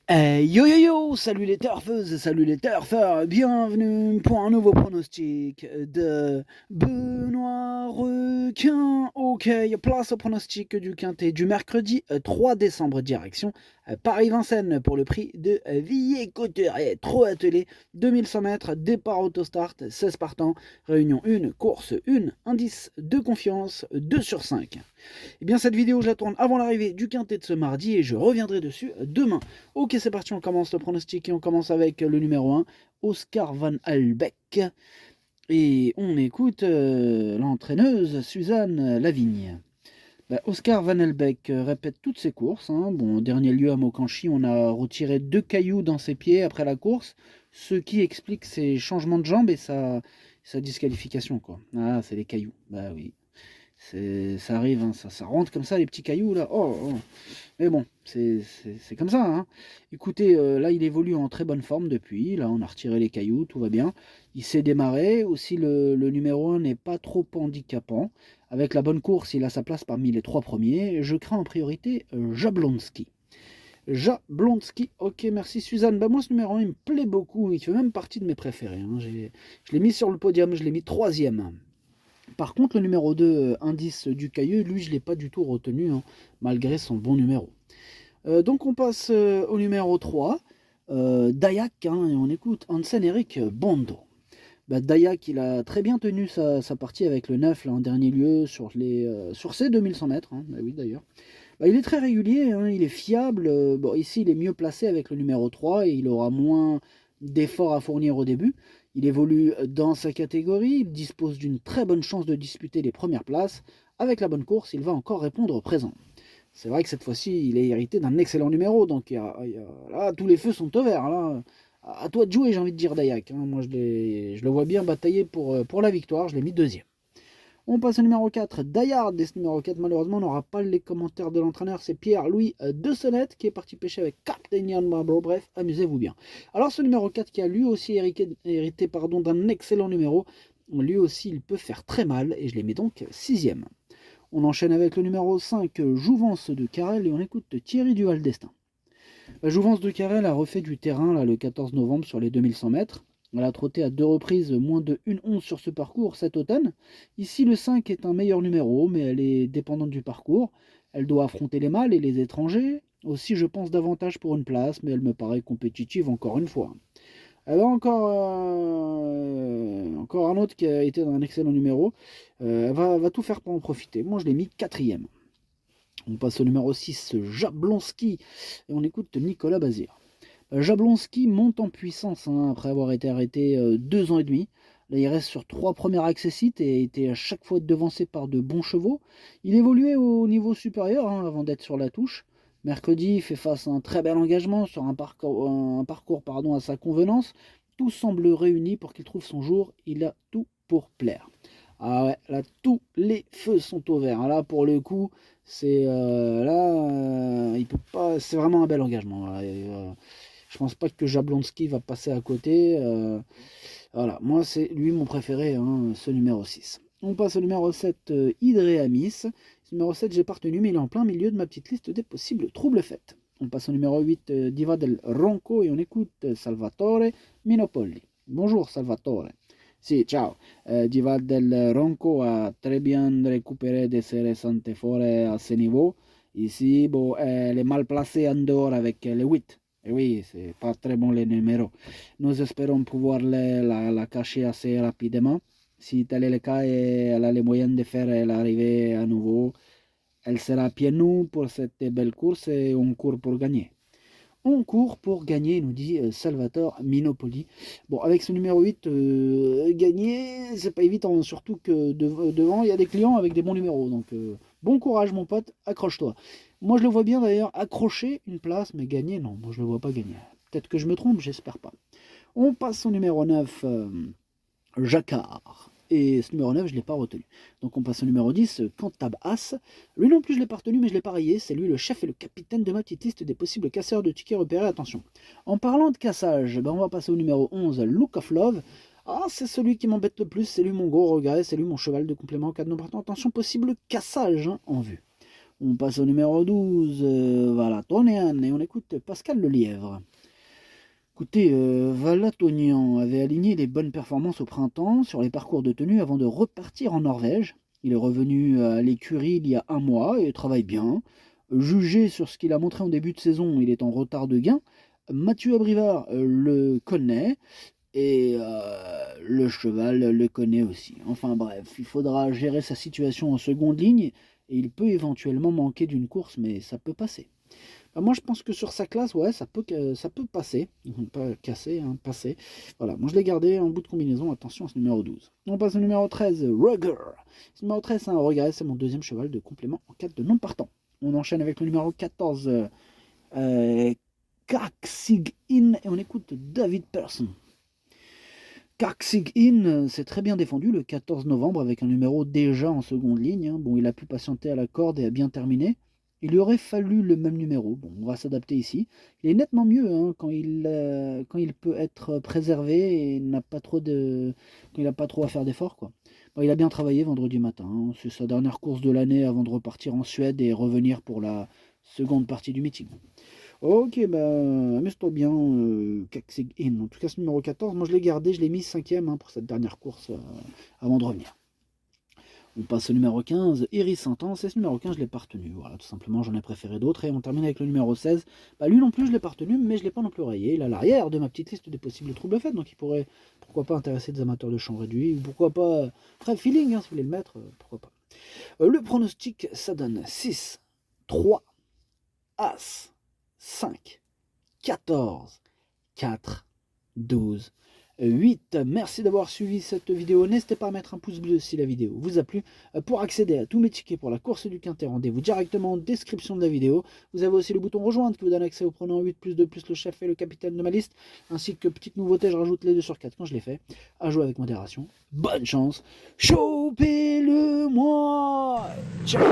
Yo yo yo, salut les turfeuses, salut les turfeurs, bienvenue pour un nouveau pronostic de Benoît Requin. Ok, place au pronostic du quintet du mercredi 3 décembre, direction Paris-Vincennes pour le prix de Villers-Cotterêts. Trop attelé, 2100 mètres, départ autostart, 16 partants, réunion 1, course 1, indice de confiance 2 sur 5. Eh bien, cette vidéo, je la tourne avant l'arrivée du quintet de ce mardi et je reviendrai dessus demain. Ok, c'est parti, on commence le pronostic et on commence avec le numéro 1, Oscar Van Albeck. Et on écoute l'entraîneuse Suzanne Lavigne. Oscar Van Albeck répète toutes ses courses. Bon, au dernier lieu à Mokanchy, on a retiré 2 cailloux dans ses pieds après la course, ce qui explique ses changements de jambes et sa disqualification, quoi. Ah, c'est les cailloux. Bah oui. Ça arrive, hein, ça rentre comme ça, les petits cailloux là. Oh, oh. Mais bon, c'est comme ça. Hein. Écoutez, là, il évolue en très bonne forme depuis. Là, on a retiré les cailloux, tout va bien. Il s'est démarré. Aussi, le numéro 1 n'est pas trop handicapant. Avec la bonne course, il a sa place parmi les 3 premiers. Je crains en priorité Jablonski. Jablonski, ok, merci Suzanne. Bah, moi, ce numéro 1, il me plaît beaucoup. Il fait même partie de mes préférés. Hein. Je l'ai mis sur le podium, je l'ai mis 3e. Par contre, le numéro 2, indice du caillou, lui, je ne l'ai pas du tout retenu, hein, malgré son bon numéro. Donc on passe au numéro 3, Dayak, hein, et on écoute Hansen-Eric Bondo. Dayak, il a très bien tenu sa partie avec le 9 là, en dernier lieu sur ses 2100 mètres. Hein, oui, d'ailleurs. Il est très régulier, hein, il est fiable. Bon, ici, il est mieux placé avec le numéro 3 et il aura moins d'efforts à fournir au début. Il évolue dans sa catégorie, il dispose d'une très bonne chance de disputer les premières places. Avec la bonne course, il va encore répondre au présent. C'est vrai que cette fois-ci, il est hérité d'un excellent numéro, donc là, tous les feux sont au vert. Là. À toi de jouer, j'ai envie de dire, Dayak. Hein. Moi, je le vois bien batailler pour la victoire, je l'ai mis 2e. On passe au numéro 4, Dayard. Et ce numéro 4, malheureusement, n'aura pas les commentaires de l'entraîneur. C'est Pierre-Louis De Sonnette qui est parti pêcher avec Captain Yann Marlborough. Bref, amusez-vous bien. Alors, ce numéro 4 qui a lui aussi hérité d'un excellent numéro, lui aussi, il peut faire très mal. Et je les mets donc 6e. On enchaîne avec le numéro 5, Jouvence de Carrel. Et on écoute Thierry Duval d'Estaing. Jouvence de Carrel a refait du terrain là, le 14 novembre sur les 2100 mètres. Elle a trotté à 2 reprises moins de 1,11 sur ce parcours cet automne. Ici, le 5 est un meilleur numéro, mais elle est dépendante du parcours. Elle doit affronter les mâles et les étrangers. Aussi, je pense davantage pour une place, mais elle me paraît compétitive encore une fois. Elle a encore un autre qui a été dans un excellent numéro. Elle va tout faire pour en profiter. Moi, je l'ai mis 4e. On passe au numéro 6, Jablonski. Et on écoute Nicolas Bazir. Jablonski monte en puissance après avoir été arrêté 2 ans et demi. Là, il reste sur 3 premières accessites et a été à chaque fois devancé par de bons chevaux. Il évoluait au niveau supérieur avant d'être sur la touche. Mercredi, il fait face à un très bel engagement sur un parcours à sa convenance. Tout semble réuni pour qu'il trouve son jour. Il a tout pour plaire. Ah ouais, là, tous les feux sont au vert. Là, pour le coup, il peut pas. C'est vraiment un bel engagement. Là. Je pense pas que Jablonski va passer à côté. Voilà, moi c'est lui mon préféré, hein, ce numéro 6. On passe au numéro 7, Idreamis. Ce numéro 7, j'ai pas retenu, mais il est en plein milieu de ma petite liste des possibles troubles faites. On passe au numéro 8, Diva del Ronco, et on écoute Salvatore Minopolli. Bonjour Salvatore. Si, ciao. Diva del Ronco a très bien récupéré de ses récentes efforts à ce niveau. Ici, bon, elle est mal placée en dehors avec les 8. Et oui, c'est pas très bon les numéros. Nous espérons pouvoir la cacher assez rapidement. Si tel est le cas et elle a les moyens de faire l'arrivée à nouveau, elle sera pieds nus pour cette belle course et on court pour gagner. On court pour gagner, nous dit Salvatore Minopoli. Bon, avec ce numéro 8, gagner, c'est pas évident, surtout que devant, il y a des clients avec des bons numéros. Donc, bon courage, mon pote, accroche-toi. Moi, je le vois bien d'ailleurs accrocher une place, mais gagner, non, moi, je le vois pas gagner. Peut-être que je me trompe, j'espère pas. On passe au numéro 9, Jacquard. Et ce numéro 9, je ne l'ai pas retenu. Donc on passe au numéro 10, Cantab As. Lui non plus, je ne l'ai pas retenu, mais je l'ai pas rayé. C'est lui le chef et le capitaine de ma petite liste des possibles casseurs de tickets repérés. Attention. En parlant de cassage, on va passer au numéro 11, Look of Love. Ah, c'est celui qui m'embête le plus. C'est lui mon gros regret. C'est lui mon cheval de complément en cas de non partant. Attention, possible cassage en vue. On passe au numéro 12, Valatonian, et on écoute Pascal Le Lièvre. Écoutez, Valatonian avait aligné les bonnes performances au printemps sur les parcours de tenue avant de repartir en Norvège. Il est revenu à l'écurie il y a un mois et travaille bien. Jugé sur ce qu'il a montré en début de saison, il est en retard de gain. Mathieu Abrivard le connaît et le cheval le connaît aussi. Enfin bref, il faudra gérer sa situation en seconde ligne et il peut éventuellement manquer d'une course, mais ça peut passer. Moi, je pense que sur sa classe, ouais, ça peut passer. Pas casser, hein, passer. Voilà, moi je l'ai gardé en bout de combinaison. Attention à ce numéro 12. On passe au numéro 13, Rugger. Ce numéro 13, c'est un regret, c'est mon deuxième cheval de complément en cas de non partant. On enchaîne avec le numéro 14, Karksig In, et on écoute David Persson. Karksig In s'est très bien défendu le 14 novembre avec un numéro déjà en seconde ligne. Bon, il a pu patienter à la corde et a bien terminé. Il lui aurait fallu le même numéro. Bon, on va s'adapter ici. Il est nettement mieux quand il peut être préservé et n'a pas trop quand il n'a pas trop à faire d'efforts, quoi. Bon, il a bien travaillé vendredi matin. C'est sa dernière course de l'année avant de repartir en Suède et revenir pour la seconde partie du meeting. Ok, bah, amuse-toi bien, Kaksig In. En tout cas, ce numéro 14, moi je l'ai gardé, je l'ai mis 5ème pour cette dernière course avant de revenir. On passe au numéro 15, Iris Sentence, et ce numéro 15, je ne l'ai pas retenu. Voilà, tout simplement, j'en ai préféré d'autres. Et on termine avec le numéro 16. Bah, lui non plus, je ne l'ai pas retenu, mais je ne l'ai pas non plus rayé. Il est à l'arrière de ma petite liste des possibles troubles faits, donc il pourrait, pourquoi pas, intéresser des amateurs de champ réduit, ou pourquoi pas, après, feeling, si vous voulez le mettre, pourquoi pas. Le pronostic, ça donne 6, 3, As, 5, 14, 4, 12, 8. Merci d'avoir suivi cette vidéo. N'hésitez pas à mettre un pouce bleu si la vidéo vous a plu. Pour accéder à tous mes tickets pour la course du Quintet, rendez-vous directement en description de la vidéo. Vous avez aussi le bouton rejoindre qui vous donne accès au pronom 8 plus 2 plus le chef et le capitaine de ma liste. Ainsi que petite nouveauté, je rajoute les 2 sur 4 quand je les fais. À jouer avec modération. Bonne chance. Chopez-le moi. Ciao.